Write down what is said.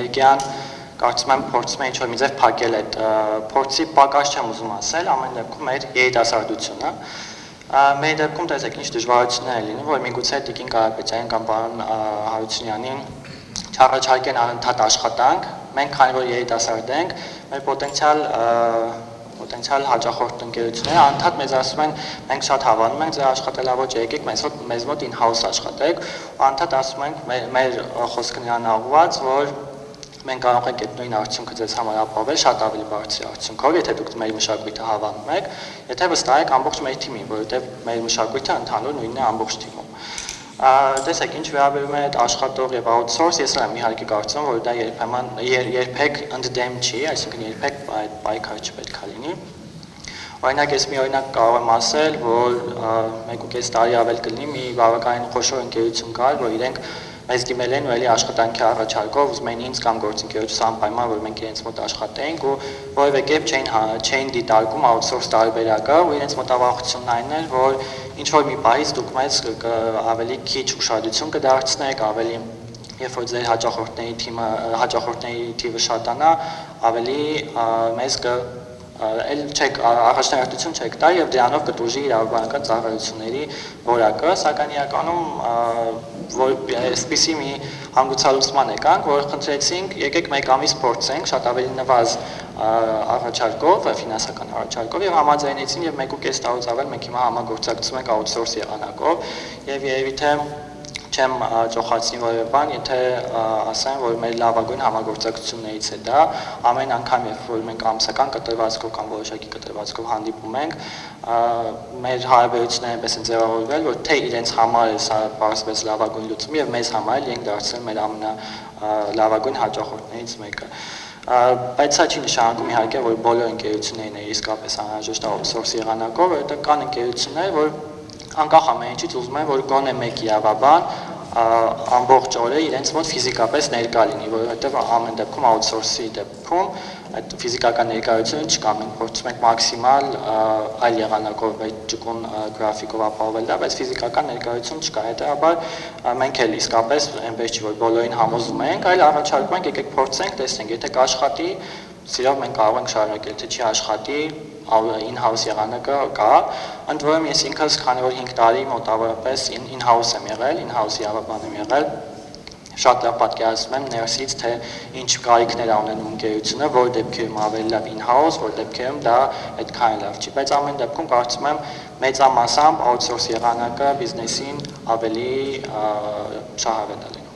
էներգիան կարծում եմ փորձում է ինչ-որ մի ձև փակել այդ փորձի պակաս չեմ ուզում ասել, ամեն դեպքում մեր երիտասարդությունը մեր դեպքում տեսեք ինչ դժվարություններ է լինում, որ միգուցե Տիկին Կարապետյանին կամ պարոն Հարությունյանին չառաջարկեն անընդհատ աշխատանք, մենք քանի որ երիտասարդ ենք, մեր պոտենցիալ հաճախորդ ընկերությունները անընդհատ մեզ ասում են, մենք շատ հավանում ենք ձեր աշխատելավոճը, եկեք մեզ մոտ in-house աշխատեք, ու անընդհատ ասում ենք մեր խոսքը նրան ուղղված, որ մենք կարող ենք այդ նույն արդյունքը ձեզ համար ապահովել շատ ավելի բարձր արդյունքով, եթե դուք մեր մշակույթը հավանում եք, եթե վստահ եք ամբողջ մեր թիմին, որովհետև մեր մշակույթը ընդհանուր նույնն է ամբողջ թիմում։ Տեսեք, ինչ վերաբերում է այդ աշխատող եւ outsource, ես եմ իհարկե կարծում, որ դա երբեք ընդդեմ չի, այսինքն երբեք այդ պայքար չպետք է լինի։ Օրինակ ես մի օրինակ կարող եմ ասել, որ 1.5 տարի ավել կլինի մի բավականին խոշոր ընկերություն կար, որ իրենք մեզ դիմել են ու էլի աշխատանքի առաջարկով, ուզում էին ինձ կամ գործընկերոջս անպայման, որ մենք իրենց մոտ աշխատեինք ու որևէ կերպ չէին դիտարկում outsource տարբերակը ու իրենց մտավախությունն այն էր, որ ինչ որ մի պահից դուք մեզ ավելի քիչ ուշադրություն կդարձնեք, ավելի երբ որ ձեր հաճախորդների թիվը շատանա, ավելի մեզ առաջնահերթություն չեք տա եւ դրանով կտուժի իրավաբանական ծառայությունների որակը, սակայն իրականում որ այսպիսի մի հանգուցալուծման եկանք, որ խնդրեցինք, եկեք մեկ ամիս փորձենք շատ ավելի նվազ առաջարկով, ֆինանսական առաջարկով եւ համաձայնեցին եւ 1.5 տարուց ավել մենք հիմա համագործակցում ենք outsource եղանակով եւ երևի թե չեմ ճոխացնի որևէ բան, եթե ասեմ, որ մեր լավագույն համագործակցություններից է դա, ամեն անգամ երբ որ մենք ամսական կտրվածքով կամ որոշակի կտրվածքով հանդիպում ենք, մեր հարաբերությունները այնպես են ձևավորվել, որ թե իրենց համար է սա պարզվեց լավագույն լուծում եւ մեզ համար էլ ենք դարձել մեր ամենալավագույն հաճախորդներից մեկը։ Բայց սա չի նշանակում իհարկե, որ բոլոր ընկերություններն են իսկապես անհրաժեշտ outsource եղանակով, որովհետեւ կան ընկերություններ, որ անկախ ամեն ինչից ուզում են, որ գոնե մեկ իրավաբան ամբողջ օրը իրենց մոտ ֆիզիկապես ներկա լինի, որովհետև ամեն դեպքում outsource-ի դեպքում այդ ֆիզիկական ներկայությունը չկա, մենք փորձում ենք մաքսիմալ այլ եղանակով այդ ճկուն գրաֆիկով ապահովել դա, բայց ֆիզիկական ներկայություն չկա, հետեւաբար մենք էլ իսկապես այնպես չի, որ բոլորին համոզում ենք, այլ առաջարկում ենք, եկեք փորձենք, տեսնենք, եթե կաշխատի, սիրով մենք կարող ենք շարունակել, եթե չի աշխատի, in-house եղանակը կա, ընդ որում ես ինքս քանի որ 5 տարի մոտավորապես in-house եմ եղել, in-house իրավաբան եմ եղել, շատ լավ պատկերացնում եմ ներսից, թե ինչ կարիքներ ունենում ընկերությունը, որ դեպքերում ավելի լավ in-house, որ դեպքերում դա այդքան լավ չի, բայց ամեն դեպքում կարծում եմ մեծամասամբ outsource եղանակը բիզնեսին ավելի շահավետ է լինում։